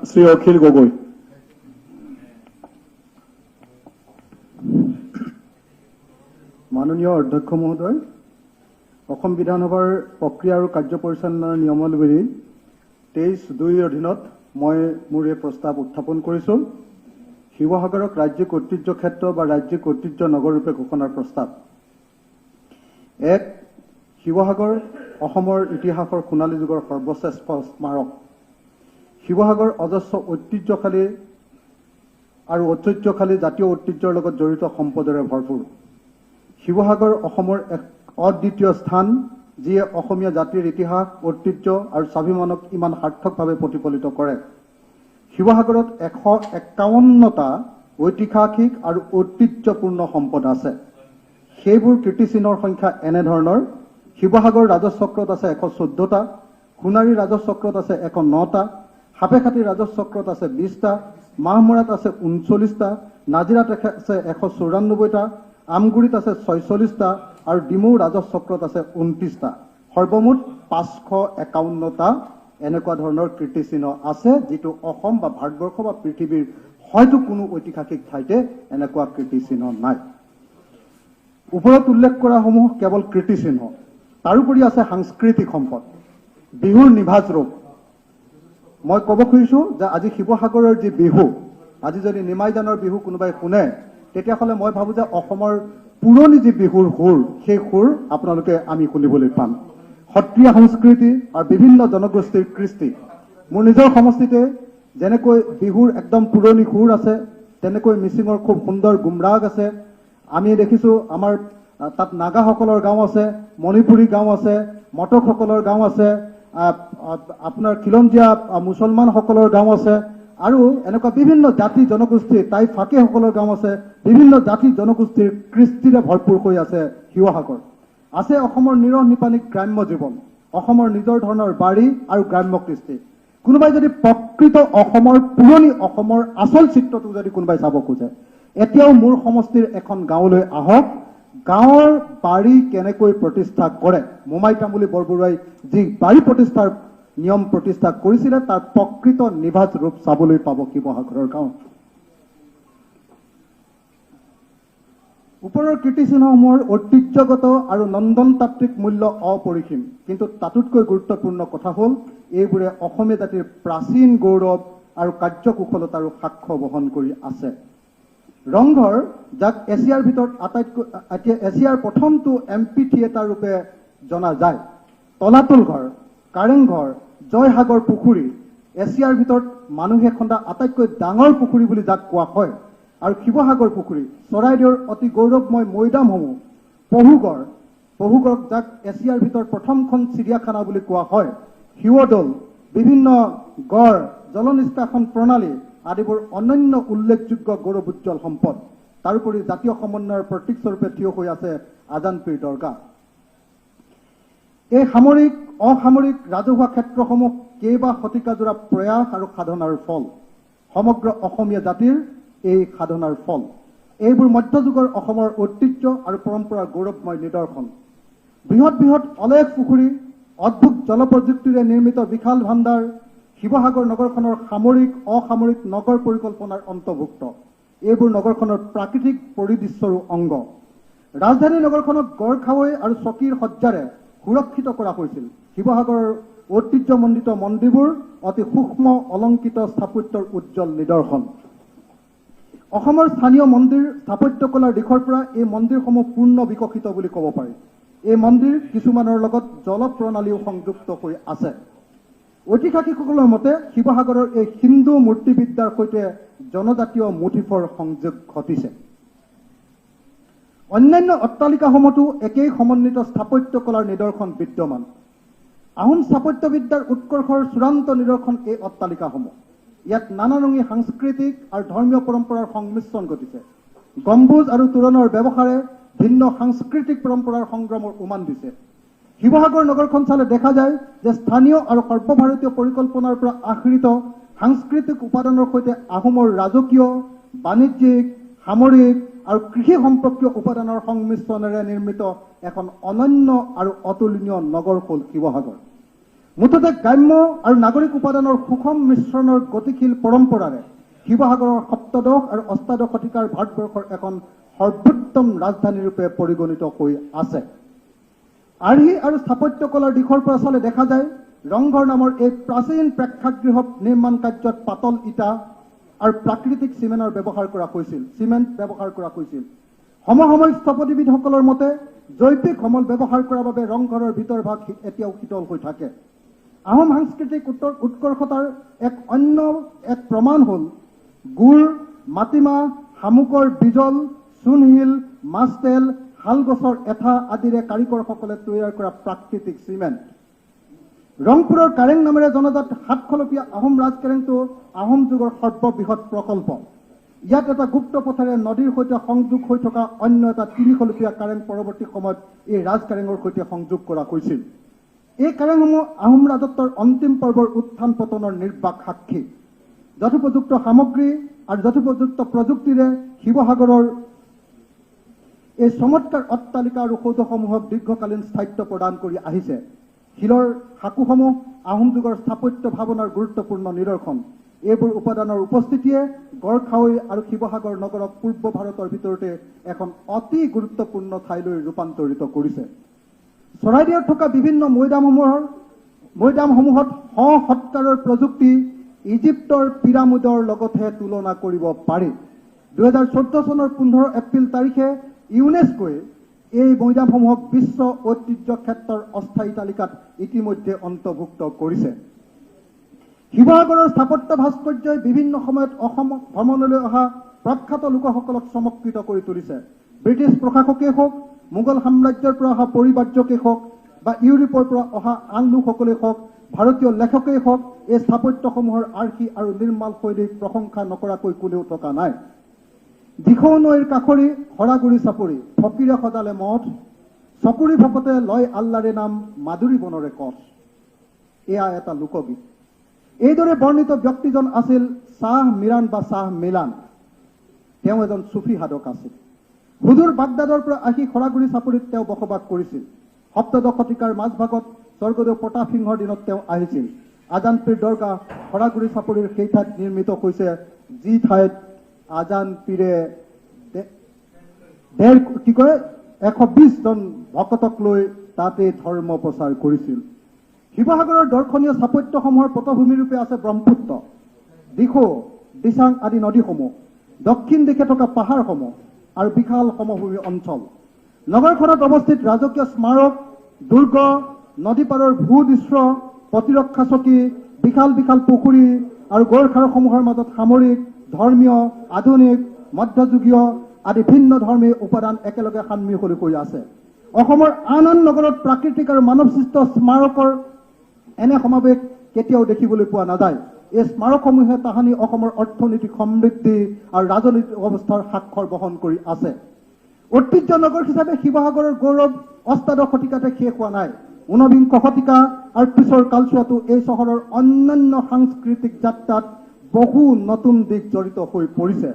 শ্ৰী অখিল গগৈ। মাননীয় অধ্যক্ষ মহোদয়, অসম বিধানসভাৰ প্ৰক্ৰিয়া আৰু কাৰ্য পৰিচালনাৰ নিয়মাৱলী 23(2)ৰ অধীনত মই মোৰ এই প্ৰস্তাৱ উত্থাপন কৰিছো। শিৱসাগৰক ৰাজ্যিক ঐতিহ্য ক্ষেত্ৰ বা ৰাজ্যিক ঐতিহ্য নগৰৰূপে ঘোষণাৰ প্ৰস্তাৱ। 1. শিৱসাগৰ অসমৰ ইতিহাসৰ সোণালী যুগৰ সৰ্বশ্ৰেষ্ঠ স্মাৰক। শিৱসাগৰ অজস্ৰ ঐতিহ্যশালী আৰু ঐতিহ্যশালী জাতীয় ঐতিহ্যৰ লগত জড়িত সম্পদৰে ভৰপূৰ। শিৱসাগৰ অসমৰ এক অদ্বিতীয় স্থান, যিয়ে অসমীয়া জাতিৰ ইতিহাস, ঐতিহ্য আৰু স্বাভিমানক ইমান সাৰ্থকভাৱে প্ৰতিফলিত কৰে। শিৱসাগৰত 151টা ঐতিহাসিক আৰু ঐতিহ্যপূৰ্ণ সম্পদ আছে। সেইবোৰ কীৰ্তিচিহ্নৰ সংখ্যা এনেধৰণৰ: শিৱসাগৰ ৰাজচক্ৰত আছে 114টা, সোণাৰী ৰাজচক্ৰত আছে 109টা, সাপেখাতী ৰাজচক্ৰত আছে 20টা, মাহমৰাত আছে 39টা, নাজিৰাত আছে 194টা, আমগুৰিত আছে 46টা আৰু ডিমৌ ৰাজচক্ৰত আছে 29টা। সৰ্বমুঠ 551টা এনেকুৱা ধৰণৰ কীৰ্তিচিহ্ন আছে, যিটো অসম বা ভাৰতবৰ্ষ বা পৃথিৱীৰ হয়তো কোনো ঐতিহাসিক ঠাইতে এনেকুৱা কীৰ্তিচিহ্ন নাই। ওপৰত উল্লেখ কৰাসমূহ কেৱল কীৰ্তিচিহ্ন। তাৰোপৰি আছে সাংস্কৃতিক সম্পদ, বিহুৰ নিভাঁজ ৰূপ। মই ক'ব খুজিছোঁ যে আজি শিৱসাগৰৰ যি বিহু, আজি যদি নিমাইজানৰ বিহু কোনোবাই শুনে, তেতিয়াহ'লে মই ভাবোঁ যে অসমৰ পুৰণি যি বিহুৰ সুৰ, সেই সুৰ আপোনালোকে আমি শুনিবলৈ পাম। সত্ৰীয়া সংস্কৃতি আৰু বিভিন্ন জনগোষ্ঠীৰ কৃষ্টি। মোৰ নিজৰ সমষ্টিতে যেনেকৈ বিহুৰ একদম পুৰণি সুৰ আছে, তেনেকৈ মিচিঙৰ খুব সুন্দৰ গুমৰাগ আছে। আমি দেখিছোঁ আমাৰ তাত নাগাসকলৰ গাঁও আছে, মণিপুৰী গাঁও আছে, মটকসকলৰ গাঁও আছে, আপোনাৰ খিলঞ্জীয়া মুছলমানসকলৰ গাঁও আছে, আৰু এনেকুৱা বিভিন্ন জাতি জনগোষ্ঠী, টাই ফাকেসকলৰ গাঁও আছে। বিভিন্ন জাতি জনগোষ্ঠীৰ কৃষ্টিৰে ভৰপূৰ হৈ আছে শিৱসাগৰ। আছে অসমৰ নিৰহ নিপানিক গ্ৰাম্য জীৱন, অসমৰ নিজৰ ধৰণৰ বাৰী আৰু গ্ৰাম্য কৃষ্টি। কোনোবাই যদি প্ৰকৃত অসমৰ পুৰণি অসমৰ আচল চিত্ৰটো যদি কোনোবাই চাব খোজে, এতিয়াও মোৰ সমষ্টিৰ এখন গাঁৱলৈ আহক। গাঁৱৰ বাৰী কেনেকৈ প্ৰতিষ্ঠা কৰে, মোমাই তামুলী বৰবৰুৱাই যি বাৰী প্ৰতিষ্ঠাৰ নিয়ম প্ৰতিষ্ঠা কৰিছিলে, তাৰ প্ৰকৃত নিভাঁজ ৰূপ চাবলৈ পাব শিৱসাগৰৰ গাঁৱত। ওপৰৰ কীৰ্তিচিহ্নসমূহৰ ঐতিহ্যগত আৰু নন্দনতাত্ত্বিক মূল্য অপৰিসীম, কিন্তু তাতোতকৈ গুৰুত্বপূৰ্ণ কথা হ'ল এইবোৰে অসমীয়া জাতিৰ প্ৰাচীন গৌৰৱ আৰু কাৰ্যকুশলতাৰো সাক্ষ্য বহন কৰি আছে। ৰংঘৰ, যাক এছিয়াৰ ভিতৰত এতিয়া এছিয়াৰ প্ৰথমটো এম্পি থিয়েটাৰ ৰূপে জনা যায়। তলাতল ঘৰ, কাৰেংঘৰ, জয়সাগৰ পুখুৰী, এছিয়াৰ ভিতৰত মানুহে খন্দা আটাইতকৈ ডাঙৰ পুখুৰী বুলি যাক কোৱা হয়। আৰু শিৱসাগৰ পুখুৰী, চৰাইদেউৰ অতি গৌৰৱময় মৈদামসমূহ, পহুগড়ক যাক এছিয়াৰ ভিতৰত প্ৰথমখন চিৰিয়াখানা বুলি কোৱা হয়, শিৱদৌল, বিভিন্ন গড়, জলনিষ্কাশন প্ৰণালী আদিবোৰ অনন্য উল্লেখযোগ্য গৌৰৱোজ্জ্বল সম্পদ। তাৰোপৰি জাতীয় সমন্বয়ৰ প্ৰতীকস্বৰূপে থিয় হৈ আছে আজান পীৰ দৰগাহ। এই সামৰিক অসামৰিক ৰাজহুৱা ক্ষেত্ৰসমূহ কেইবা শতিকাজোৰা প্ৰয়াস আৰু সাধনাৰ ফল, সমগ্ৰ অসমীয়া জাতিৰ এই সাধনাৰ ফল। এইবোৰ মধ্যযুগৰ অসমৰ ঐতিহ্য আৰু পৰম্পৰাৰ গৌৰৱময় নিদৰ্শন। বৃহৎ বৃহৎ অলেখ পুখুৰী, অদ্ভুত জলপ্ৰযুক্তিৰে নিৰ্মিত বিশাল ভাণ্ডাৰ শিৱসাগৰ নগৰখনৰ সামৰিক অসামৰিক নগৰ পৰিকল্পনাৰ অন্তৰ্ভুক্ত। এইবোৰ নগৰখনৰ প্ৰাকৃতিক পৰিদৃশ্যৰো অংগ। ৰাজধানী নগৰখনক গড়খাৱৈ আৰু চকীৰ সজ্জাৰে সুৰক্ষিত কৰা হৈছিল। শিৱসাগৰৰ ঐতিহ্যমণ্ডিত মন্দিৰবোৰ অতি সূক্ষ্ম অলংকৃত স্থাপত্যৰ উজ্জ্বল নিদৰ্শন। অসমৰ স্থানীয় মন্দিৰ স্থাপত্যকলাৰ দিশৰ পৰা এই মন্দিৰসমূহ পূৰ্ণ বিকশিত বুলি ক'ব পাৰি। এই মন্দিৰ কিছুমানৰ লগত জলপ্ৰণালীও সংযুক্ত হৈ আছে। ঐতিহাসিকসকলৰ মতে শিৱসাগৰৰ এই হিন্দু মূৰ্তিবিদ্যাৰ সৈতে জনজাতীয় মোটিফৰ সংযোগ ঘটিছে। অন্যান্য অট্টালিকাসমূহতো একেই সমন্বিত স্থাপত্যকলাৰ নিদৰ্শন বিদ্যমান। আহোম স্থাপত্যবিদ্যাৰ উৎকৰ্ষৰ চূড়ান্ত নিদৰ্শন এই অট্টালিকাসমূহ। ইয়াত নানাৰঙী সাংস্কৃতিক আৰু ধৰ্মীয় পৰম্পৰাৰ সংমিশ্ৰণ ঘটিছে। গম্বুজ আৰু তোৰণৰ ব্যৱহাৰে ভিন্ন সাংস্কৃতিক পৰম্পৰাৰ সংগ্ৰামৰ উমান দিছে। শিৱসাগৰ নগৰখন চালে দেখা যায় যে স্থানীয় আৰু সৰ্বভাৰতীয় পৰিকল্পনাৰ পৰা আহৃত সাংস্কৃতিক উপাদানৰ সৈতে আহোমৰ ৰাজকীয়, বাণিজ্যিক, সামৰিক আৰু কৃষি সম্পৰ্কীয় উপাদানৰ সংমিশ্ৰণেৰে নিৰ্মিত এখন অনন্য আৰু অতুলনীয় নগৰ হ'ল শিৱসাগৰ। মুঠতে গ্ৰাম্য আৰু নাগৰিক উপাদানৰ সুষম মিশ্ৰণৰ গতিশীল পৰম্পৰাৰে শিৱসাগৰৰ সপ্তদশ আৰু অষ্টাদশ শতিকাৰ ভাৰতবৰ্ষৰ এখন সৰ্বোত্তম ৰাজধানী ৰূপে পৰিগণিত হৈ আছে। আৰ্হি আৰু স্থাপত্যকলাৰ দিশৰ পৰা চালে দেখা যায় ৰংঘৰ নামৰ এই প্ৰাচীন প্ৰেক্ষাগৃহ নিৰ্মাণ কাৰ্যত পাতল ইটা আৰু প্ৰাকৃতিক চিমেণ্ট ব্যৱহাৰ কৰা হৈছিল। সমসাময়িক স্থপতিবিদসকলৰ মতে জৈৱিক সমল ব্যৱহাৰ কৰাৰ বাবে ৰংঘৰৰ ভিতৰ ভাগ এতিয়াও শীতল হৈ থাকে। আহোম সাংস্কৃতিক উৎকৰ্ষতাৰ অন্য এক প্ৰমাণ হ'ল গুড়, মাটিমাহ, শামুকৰ বিজল, চূণশিল, মাছতেল, শালগছৰ এঠা আদিৰে কাৰিকৰসকলে তৈয়াৰ কৰা প্ৰাকৃতিক চিমেণ্ট। ৰংপুৰৰ কাৰেং নামেৰে জনাজাত 7খলপীয়া আহোম ৰাজকাৰেংটো আহোম যুগৰ সৰ্ববৃহৎ প্ৰকল্প। ইয়াত এটা গুপ্ত পথেৰে নদীৰ সৈতে সংযোগ হৈ থকা অন্য এটা 3খলপীয়া কাৰেং পৰৱৰ্তী সময়ত এই ৰাজকাৰেঙৰ সৈতে সংযোগ কৰা হৈছিল। এই কাৰেংসমূহ আহোম ৰাজত্বৰ অন্তিম পৰ্বৰ উত্থান পতনৰ নিৰ্বাক সাক্ষী। যথোপযুক্ত সামগ্ৰী আৰু যথোপযুক্ত প্ৰযুক্তিৰে শিৱসাগৰৰ এই চমৎকাৰ অট্টালিকা আৰু সৌধসমূহক দীৰ্ঘকালীন স্থায়িত্ব প্ৰদান কৰি আহিছে। শিলৰ সাঁকোসমূহ আহোম যুগৰ স্থাপত্য ভাৱনাৰ গুৰুত্বপূৰ্ণ নিদৰ্শন। এইবোৰ উপাদানৰ উপস্থিতিয়ে গড়খাৱৈ আৰু শিৱসাগৰ নগৰক পূৰ্ব ভাৰতৰ ভিতৰতে এখন অতি গুৰুত্বপূৰ্ণ ঠাইলৈ ৰূপান্তৰিত কৰিছে। চৰাইদেউত থকা বিভিন্ন মৈদামসমূহত সৎকাৰৰ প্ৰযুক্তি ইজিপ্তৰ পিৰামিডৰ লগতহে তুলনা কৰিব পাৰি। 2014 চনৰ 15 এপ্ৰিল তাৰিখে ইউনেস্কোৱে এই মৈদামসমূহক বিশ্ব ঐতিহ্য ক্ষেত্ৰৰ অস্থায়ী তালিকাত ইতিমধ্যে অন্তৰ্ভুক্ত কৰিছে। শিৱসাগৰৰ স্থাপত্য ভাস্কৰ্যই বিভিন্ন সময়ত অসম ভ্ৰমণলৈ অহা প্ৰখ্যাত লোকসকলক চমৎকৃত কৰি তুলিছে। ব্ৰিটিছ প্ৰশাসকেই হওক, মোগল সাম্ৰাজ্যৰ পৰা অহা পৰিব্ৰাজকেই হওক বা ইউৰোপৰ পৰা অহা আন লোকসকলেই হওক, ভাৰতীয় লেখকেই হওক, এই স্থাপত্যসমূহৰ আৰ্হি আৰু নিৰ্মাণ শৈলীক প্ৰশংসা নকৰাকৈ কোনেও থকা নাই। দিখৌ নৈৰ কাষৰী হৰাগুৰি চাপৰি, ফকীৰে সজালে মঠ, চকুৰি ভকতে লয় আল্লাৰে নাম, মাদুৰী বনৰে কঠ। এয়া এটা লোকগীত। এইদৰে বৰ্ণিত ব্যক্তিজন আছিল শ্বাহ মিৰাণ বা শ্বাহ মিলান। তেওঁ এজন চুফী সাধক আছিল। সুদূৰ বাগদাদৰ পৰা আহি হৰাগুৰি চাপৰিত তেওঁ বসবাস কৰিছিল। সপ্তদশ শতিকাৰ মাজভাগত স্বৰ্গদেউ প্ৰতাপ সিংহৰ দিনত তেওঁ আহিছিল। আজানপীৰ দৰগাহ হৰাগুৰি চাপৰিৰ সেই ঠাইত নিৰ্মিত হৈছে, যি ঠাইত আজান পীৰে 120 জন ভকতক লৈ তাতে ধৰ্ম প্ৰচাৰ কৰিছিল। শিৱসাগৰৰ দৰ্শনীয় স্থাপত্যসমূহৰ পটভূমিৰূপে আছে ব্ৰহ্মপুত্ৰ, দিখৌ, দিচাং আদি নদীসমূহ, দক্ষিণ দিশে থকা পাহাৰসমূহ আৰু বিশাল সমভূমি অঞ্চল। নগৰখনত অৱস্থিত ৰাজকীয় স্মাৰক, দুৰ্গ, নদীপাৰৰ ভূদৃশ্য, প্ৰতিৰক্ষা চকী, বিশাল বিশাল পুখুৰী আৰু গড়খাৰসমূহৰ মাজত সামৰিক, ধৰ্মীয়, আধুনিক, মধ্যযুগীয় আদি ভিন্ন ধৰ্মী উপাদান একেলগে সান্মিহলি হৈ আছে। অসমৰ আন আন নগৰত প্ৰাকৃতিক আৰু মানৱসৃষ্ট স্মাৰকৰ এনে সমাৱেশ কেতিয়াও দেখিবলৈ পোৱা নাযায়। এই স্মাৰকসমূহে তাহানি অসমৰ অৰ্থনৈতিক সমৃদ্ধি আৰু ৰাজনৈতিক অৱস্থাৰ স্বাক্ষৰ বহন কৰি আছে। ঐতিহ্য নগৰ হিচাপে শিৱসাগৰৰ গৌৰৱ অষ্টাদশ শতিকাতে শেষ হোৱা নাই। 19বিংশ শতিকা আৰু পিছৰ কালছোৱাতো এই চহৰৰ অন্যান্য সাংস্কৃতিক যাত্ৰাত বহু নতুন দিশ জড়িত হৈ পৰিছে।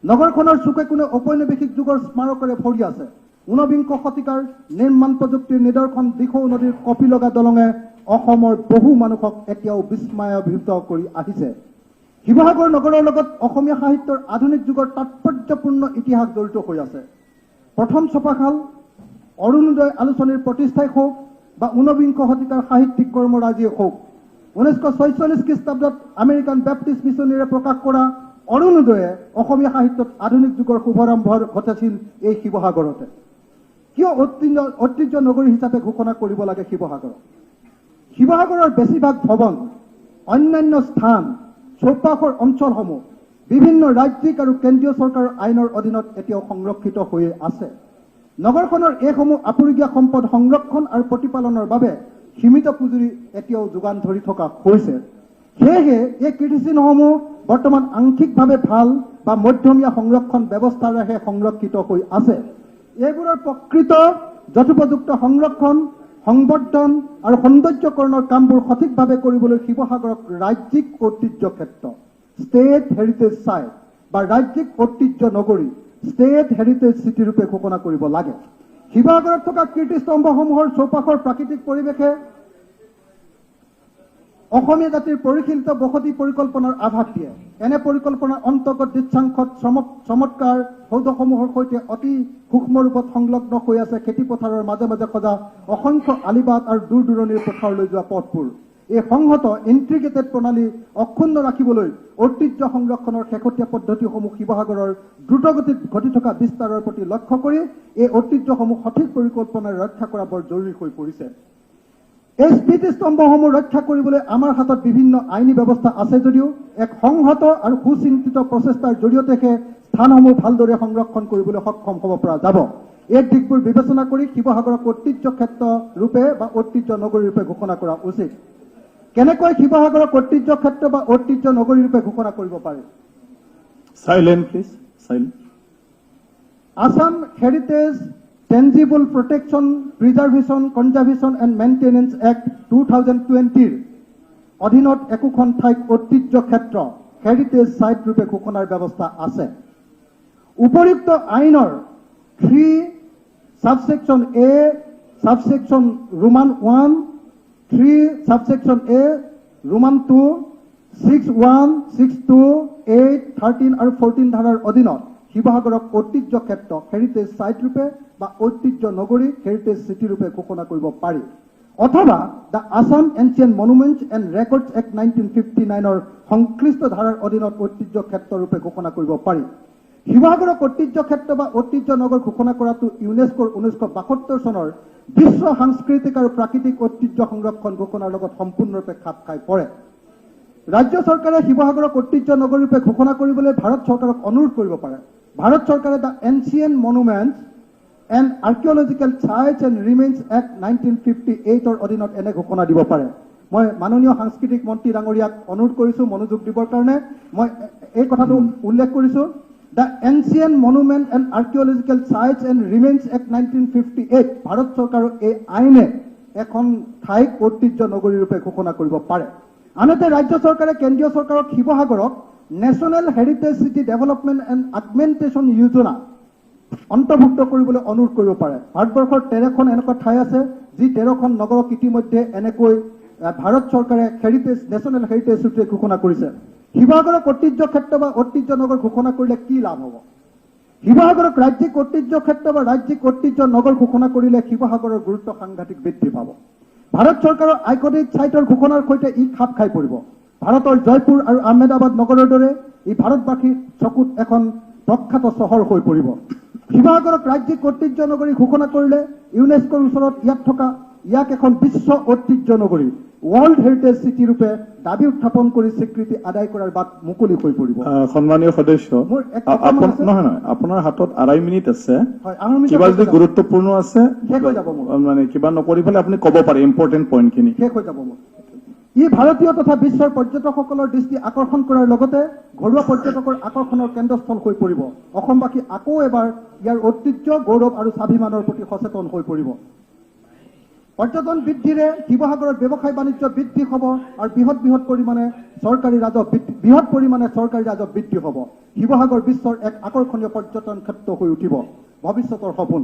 নগৰখনৰ চুকে কোণে ঔপনিৱেশিক যুগৰ স্মাৰকেৰে ভৰি আছে। 19বিংশ শতিকাৰ নিৰ্মাণ প্ৰযুক্তিৰ নিদৰ্শন দিখৌ নদীৰ কপি লগা দলঙে অসমৰ বহু মানুহক এতিয়াও বিস্ময়াভিভূত কৰি আহিছে। শিৱসাগৰ নগৰৰ লগত অসমীয়া সাহিত্যৰ আধুনিক যুগৰ তাৎপৰ্যপূৰ্ণ ইতিহাস জড়িত হৈ আছে। প্ৰথম ছপাশাল অৰুণোদয় আলোচনীৰ প্ৰতিষ্ঠাই হওক বা 19বিংশ শতিকাৰ সাহিত্যিক কৰ্মৰাজিয়ে হওক, 1946 খ্ৰীষ্টাব্দত আমেৰিকান বেপ্টিষ্ট মিছনেৰীয়ে প্ৰকাশ কৰা অৰুণোদয়ে অসমীয়া সাহিত্যত আধুনিক যুগৰ শুভাৰম্ভ ঘটাইছিল এই শিৱসাগৰতে। কিয় ঐতিহ্য নগৰী হিচাপে ঘোষণা কৰিব লাগে শিৱসাগৰক? শিৱসাগৰৰ বেছিভাগ ভৱন, অন্যান্য স্থান, চৌপাশৰ অঞ্চলসমূহ বিভিন্ন ৰাজ্যিক আৰু কেন্দ্ৰীয় চৰকাৰৰ আইনৰ অধীনত এতিয়াও সংৰক্ষিত হৈ আছে। নগৰখনৰ এইসমূহ আপুৰুগীয়া সম্পদ সংৰক্ষণ আৰু প্ৰতিপালনৰ বাবে সীমিত পুঁজি এতিয়াও যোগান ধৰি থকা হৈছে। সেয়েহে এই কীৰ্তিচিহ্নসমূহ বৰ্তমান আংশিকভাৱে ভাল বা মধ্যমীয়া সংৰক্ষণ ব্যৱস্থাৰেহে সংৰক্ষিত হৈ আছে। এইবোৰৰ প্ৰকৃত যথোপযুক্ত সংৰক্ষণ, সংবৰ্ধন আৰু সৌন্দৰ্যকৰণৰ কামবোৰ সঠিকভাৱে কৰিবলৈ শিৱসাগৰক ৰাজ্যিক ঐতিহ্য ক্ষেত্ৰ, ষ্টেট হেৰিটেজ চাইট বা ৰাজ্যিক ঐতিহ্য নগৰী, ষ্টেট হেৰিটেজ চিটি ৰূপে ঘোষণা কৰিব লাগে। শিৱসাগৰত থকা কীৰ্তিস্তম্ভসমূহৰ চৌপাশৰ প্ৰাকৃতিক পৰিৱেশে অসমীয়া জাতিৰ পৰিশীলিত বসতি পৰিকল্পনাৰ আভাস দিয়ে। এনে পৰিকল্পনাৰ অন্তৰ্গত দৃশ্যাংশত চমৎকাৰ সৌধসমূহৰ সৈতে অতি সূক্ষ্ম ৰূপত সংলগ্ন হৈ আছে খেতিপথাৰৰ মাজে মাজে সজা অসংখ্য আলিবাট আৰু দূৰ দূৰণিৰ পথাৰলৈ যোৱা পথবোৰ। এই সংহত ইণ্টিগ্ৰেটেড প্ৰণালী অক্ষুণ্ণ ৰাখিবলৈ ঐতিহ্য সংৰক্ষণৰ শেহতীয়া পদ্ধতিসমূহ শিৱসাগৰৰ দ্ৰুতগতিত ঘটি থকা বিস্তাৰৰ প্ৰতি লক্ষ্য কৰি এই ঐতিহ্যসমূহ সঠিক পৰিকল্পনাৰে ৰক্ষা কৰা বৰ জৰুৰী হৈ পৰিছে। এই স্মৃতিস্তম্ভসমূহ ৰক্ষা কৰিবলৈ আমাৰ হাতত বিভিন্ন আইনী ব্যৱস্থা আছে যদিও এক সংহত আৰু সুচিন্তিত প্ৰচেষ্টাৰ জৰিয়তেহে স্থানসমূহ ভালদৰে সংৰক্ষণ কৰিবলৈ সক্ষম হ'ব পৰা যাব। এই দিশবোৰ বিবেচনা কৰি শিৱসাগৰক ঐতিহ্য ক্ষেত্ৰ ৰূপে বা ঐতিহ্য নগৰী ৰূপে ঘোষণা কৰা উচিত। কেনেকৈ শিৱসাগৰক ঐতিহ্য ক্ষেত্ৰ বা ঐতিহ্য নগৰী ৰূপে ঘোষণা কৰিব পাৰি? Silent, please. Silent. Assam Heritage Tangible Protection, Preservation, Conservation and Maintenance Act 2020 অধীনত একোখন ঠাইক ঐতিহ্য ক্ষেত্ৰ হেৰিটেজ সাইট ৰূপে ঘোষণাৰ ব্যৱস্থা আছে। উপযুক্ত আইনৰ 3 subsection A, subsection Roman 1, 3 subsection A, Roman 2, 6(1), 6(2), 8, 13 আৰু 14 ধাৰাৰ অধীনত শিৱসাগৰক ঐতিহ্য ক্ষেত্ৰ হেৰিটেজ সাইট ৰূপে বা ঐতিহ্য নগৰী হেৰিটেজ সিটি ৰূপে ঘোষণা কৰিব পাৰি। অথবা the Assam ancient monuments and records act 1959 সংশ্লিষ্ট ধাৰাৰ অধীনত ঐতিহ্য ক্ষেত্ৰ ৰূপে ঘোষণা কৰিব পাৰি। শিৱসাগৰক ঐতিহ্য ক্ষেত্ৰ বা ঐতিহ্য নগৰ ঘোষণা কৰাটো ইউনেস্কোৰ 1972 চনৰ বিশ্ব সাংস্কৃতিক আৰু প্ৰাকৃতিক ঐতিহ্য সংৰক্ষণ ঘোষণাৰ লগত সম্পূৰ্ণৰূপে খাপ খাই পৰে। ৰাজ্য চৰকাৰে শিৱসাগৰক ঐতিহ্য নগৰ ৰূপে ঘোষণা কৰিবলৈ ভাৰত চৰকাৰক অনুৰোধ কৰিব পাৰে। ভাৰত চৰকাৰে the ancient monuments and archaeological sites and remains act 1958 অধীনত এনে ঘোষণা দিব পাৰে। মই মাননীয় সাংস্কৃতিক মন্ত্ৰী ডাঙৰীয়াক অনুৰোধ কৰিছো মনোযোগ দিবৰ কাৰণে। মই এই কথাটো উল্লেখ কৰিছো, the ancient monument and archaeological sites and remains act 1958 Bharat চৰকাৰৰ এই আইনে এখন ঠাইক ঐতিহ্য নগৰী ৰূপে ঘোষণা কৰিব পাৰে। আনহাতে ৰাজ্য চৰকাৰে কেন্দ্ৰীয় চৰকাৰক শিৱসাগৰক national heritage city development and augmentation যোজনা অন্তৰ্ভুক্ত কৰিবলৈ অনুৰোধ কৰিব পাৰে। ভাৰতবৰ্ষৰ 13খন এনেকুৱা ঠাই আছে যি 13খন নগৰক ইতিমধ্যে এনেকৈ ভাৰত চৰকাৰে হেৰিটেজ নেশ্যনেল হেৰিটেজ চিটি ঘোষণা কৰিছে। শিৱসাগৰক ঐতিহ্য ক্ষেত্ৰ বা ঐতিহ্য নগৰ ঘোষণা কৰিলে কি লাভ হ'ব? শিৱসাগৰক ৰাজ্যিক ঐতিহ্য ক্ষেত্ৰ বা ৰাজ্যিক ঐতিহ্য নগৰ ঘোষণা কৰিলে শিৱসাগৰৰ গুৰুত্ব সাংঘাতিক বৃদ্ধি পাব। ভাৰত চৰকাৰৰ আইকনিক চাইটৰ ঘোষণাৰ সৈতে ই খাপ খাই পৰিব। ভাৰতৰ জয়পুৰ আৰু আহমেদাবাদ নগৰৰ দৰে ই ভাৰতবাসীৰ চকুত এখন প্ৰখ্যাত চহৰ হৈ পৰিব। শিৱসাগৰক ৰাজ্যিক ঐতিহ্য নগৰী ঘোষণা কৰিলে ইউনেস্কোৰ ওচৰত ইয়াক এখন বিশ্ব ঐতিহ্য নগৰী ৱৰ্ল্ড হেৰিটেজ চিটি ৰূপে দাবী উত্থাপন কৰি স্বীকৃতি আদায় কৰাৰ বাট মুকলি হৈ পৰিব। সন্মানীয় সদস্য, নহয় আপোনাৰ হাতত 2.5 মিনিট আছে। কিবা যদি গুৰুত্বপূৰ্ণ আছে শেষ হৈ যাব মোৰ, মানে কিবা নকৰি পেলাই আপুনি ক'ব পাৰে ইম্পৰ্টেণ্ট পইণ্টখিনি। শেষ হৈ যাব মোৰ। ই ভাৰতীয় তথা বিশ্বৰ পৰ্যটকসকলৰ দৃষ্টি আকৰ্ষণ কৰাৰ লগতে ঘৰুৱা পৰ্যটকৰ আকৰ্ষণৰ কেন্দ্ৰস্থল হৈ পৰিব। অসমবাসী আকৌ এবাৰ ইয়াৰ ঐতিহ্য গৌৰৱ আৰু স্বাভিমানৰ প্ৰতি সচেতন হৈ পৰিব। পৰ্যটন বৃদ্ধিৰে শিৱসাগৰত ব্যৱসায় বাণিজ্য বৃদ্ধি হ'ব আৰু বৃহৎ পৰিমাণে চৰকাৰী ৰাজহ বৃদ্ধি হ'ব। শিৱসাগৰ বিশ্বৰ এক আকৰ্ষণীয় পৰ্যটন ক্ষেত্ৰ হৈ উঠিব। ভৱিষ্যতৰ সপোন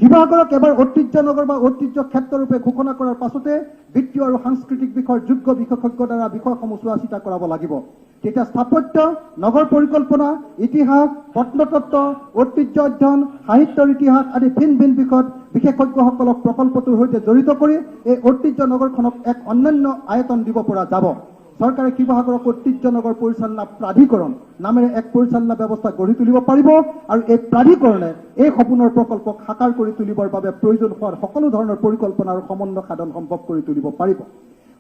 শিৱসাগৰক এবাৰ ঐতিহ্য নগৰ বা ঐতিহ্য ক্ষেত্ৰৰূপে ঘোষণা কৰাৰ পাছতে বিত্তীয় আৰু সাংস্কৃতিক বিষয়ৰ যোগ্য বিশেষজ্ঞৰ দ্বাৰা বিষয়সমূহ চোৱা চিতা কৰাব লাগিব। তেতিয়া স্থাপত্য, নগৰ পৰিকল্পনা, ইতিহাস, প্ৰত্নতত্ত্ব, ঐতিহ্য অধ্যয়ন, সাহিত্যৰ ইতিহাস আদি ভিন ভিন বিষয়ত বিশেষজ্ঞসকলক প্ৰকল্পটোৰ সৈতে জড়িত কৰি এই ঐতিহ্য নগৰখনক এক অন্যান্য আয়তন দিব পৰা যাব। চৰকাৰে শিৱসাগৰক ঐতিহ্য নগৰ পৰিচালনা প্ৰাধিকৰণ নামেৰে এক পৰিচালনা ব্যৱস্থা গঢ়ি তুলিব পাৰিব আৰু এই প্ৰাধিকৰণে এই সপোনৰ প্ৰকল্পক সাকাৰ কৰি তুলিবৰ বাবে প্ৰয়োজন হোৱাৰ সকলো ধৰণৰ পৰিকল্পনা আৰু সমন্বয় সাধন সম্ভৱ কৰি তুলিব পাৰিব।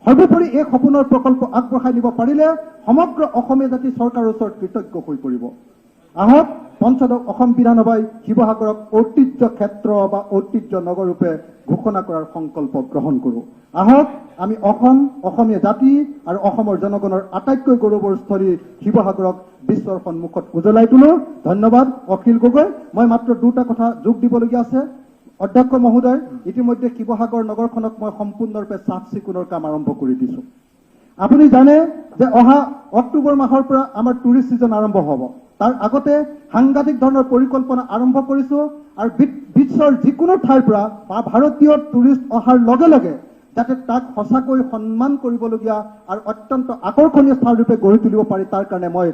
সৰ্বোপৰি এই সপোনৰ প্ৰকল্প আগবঢ়াই নিব পাৰিলে সমগ্ৰ অসমীয়া জাতি চৰকাৰৰ ওচৰত কৃতজ্ঞ হৈ পৰিব। আহক পঞ্চদশ অসম বিধানসভাই শিৱসাগৰক ঐতিহ্য ক্ষেত্ৰ বা ঐতিহ্য নগৰ ৰূপে ঘোষণা কৰাৰ সংকল্প গ্ৰহণ কৰোঁ। আহক আমি অসমীয়া জাতি আৰু অসমৰ জনগণৰ আটাইতকৈ গৌৰৱৰ স্থলী শিৱসাগৰক বিশ্বৰ সন্মুখত উজ্বলাই তোলো। ধন্যবাদ। অখিল গগৈ, মই মাত্ৰ দুটা কথা যোগ দিবলগীয়া আছে। অধ্যক্ষ মহোদয়, ইতিমধ্যে শিৱসাগৰ নগৰখনক মই সম্পূৰ্ণৰূপে চাফ চিকুণৰ কাম আৰম্ভ কৰি দিছোঁ। আপুনি জানে যে অহা অক্টোবৰ মাহৰ পৰা আমাৰ টুৰিষ্ট ছিজন আৰম্ভ হ'ব। তাৰ আগতে সাংঘাতিক ধৰণৰ পৰিকল্পনা আৰম্ভ কৰিছোঁ আৰু বিশ্বৰ যিকোনো ঠাইৰ পৰা বা ভাৰতীয় টুৰিষ্ট অহাৰ লগে লগে যাতে তাক সঁচাকৈ সন্মান কৰিবলগীয়া আৰু অত্যন্ত আকৰ্ষণীয় স্থানৰূপে গঢ়ি তুলিব পাৰি তাৰ কাৰণে মই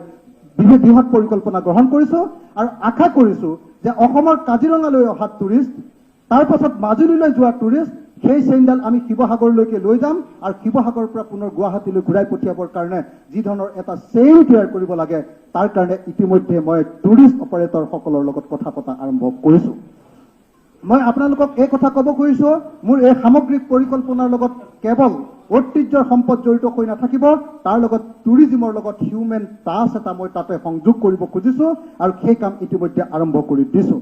বৃহৎ পৰিকল্পনা গ্ৰহণ কৰিছো আৰু আশা কৰিছো যে অসমৰ কাজিৰঙালৈ অহা টুৰিষ্ট তাৰ পাছত মাজুলীলৈ যোৱা টুৰিষ্ট সেই চেইনডাল আমি শিৱসাগৰলৈকে লৈ যাম আৰু শিৱসাগৰৰ পৰা পুনৰ গুৱাহাটীলৈ ঘূৰাই পঠিয়াবৰ কাৰণে যি ধৰণৰ এটা চেইন তৈয়াৰ কৰিব লাগে তাৰ কাৰণে ইতিমধ্যে মই টুৰিষ্ট অপাৰেটৰসকলৰ লগত কথা পতা আৰম্ভ কৰিছো। মই আপোনালোকক এই কথা ক'ব খুজিছো, মোৰ এই সামগ্ৰিক পৰিকল্পনাৰ লগত কেৱল ঐতিহ্যৰ সম্পদ জড়িত হৈ নাথাকিব, তাৰ লগত টুৰিজিমৰ লগত হিউমেন টাচ এটা মই তাতে সংযোগ কৰিব খুজিছো আৰু সেই কাম ইতিমধ্যে আৰম্ভ কৰি দিছো।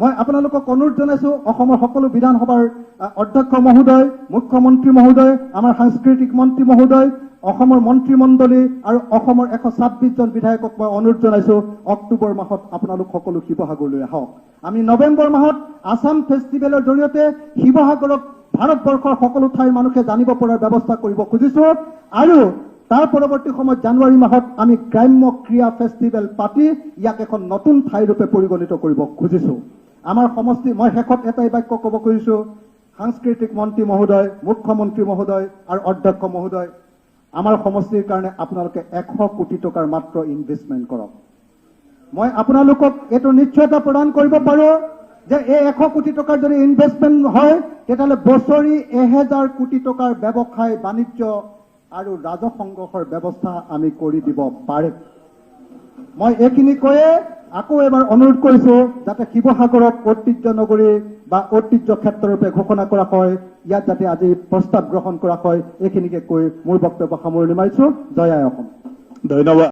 মই আপোনালোকক অনুৰোধ জনাইছো, অসমৰ সকলো বিধানসভাৰ অধ্যক্ষ মহোদয়, মুখ্যমন্ত্ৰী মহোদয়, আমাৰ সাংস্কৃতিক মন্ত্ৰী মহোদয়, অসমৰ মন্ত্ৰীমণ্ডলী আৰু অসমৰ 126 জন বিধায়কক মই অনুৰোধ জনাইছো, অক্টোবৰ মাহত আপোনালোক সকলো শিৱসাগৰলৈ আহক। আমি নৱেম্বৰ মাহত আসাম ফেষ্টিভেলৰ জৰিয়তে শিৱসাগৰক ভাৰতবৰ্ষৰ সকলো ঠাইৰ মানুহে জানিব পৰাৰ ব্যৱস্থা কৰিব খুজিছো আৰু তাৰ পৰৱৰ্তী সময়ত জানুৱাৰী মাহত আমি গ্ৰাম্য ক্ৰীড়া ফেষ্টিভেল পাতি ইয়াক এখন নতুন ঠাইৰূপে পৰিগণিত কৰিব খুজিছো। আমাৰ সমষ্টি, মই শেষত এটাই বাক্য ক'ব খুজিছো, সাংস্কৃতিক মন্ত্ৰী মহোদয়, মুখ্যমন্ত্ৰী মহোদয় আৰু অধ্যক্ষ মহোদয়, আমাৰ সমষ্টিৰ কাৰণে আপোনালোকে 100 কোটি টকাৰ মাত্ৰ ইনভেষ্টমেণ্ট কৰক। মই আপোনালোকক এইটো নিশ্চয়তা প্ৰদান কৰিব পাৰো যে এই 100 কোটি টকাৰ যদি ইনভেষ্টমেণ্ট হয় তেতিয়াহ'লে বছৰি 1000 কোটি টকাৰ ব্যৱসায় বাণিজ্য আৰু ৰাজহ সংগ্ৰহৰ ব্যৱস্থা আমি কৰি দিব পাৰিম। মই এইখিনি কৈয়ে আকৌ এবাৰ অনুৰোধ কৰিছো যাতে শিৱসাগৰক ঐতিহ্য নগৰী বা ঐতিহ্য ক্ষেত্ৰৰূপে ঘোষণা কৰা হয়, ইয়াত যাতে আজি প্ৰস্তাৱ গ্ৰহণ কৰা হয়, এইখিনিকে কৈ মোৰ বক্তব্য সামৰণি মাৰিছো। জয় আই অসম। ধন্যবাদ।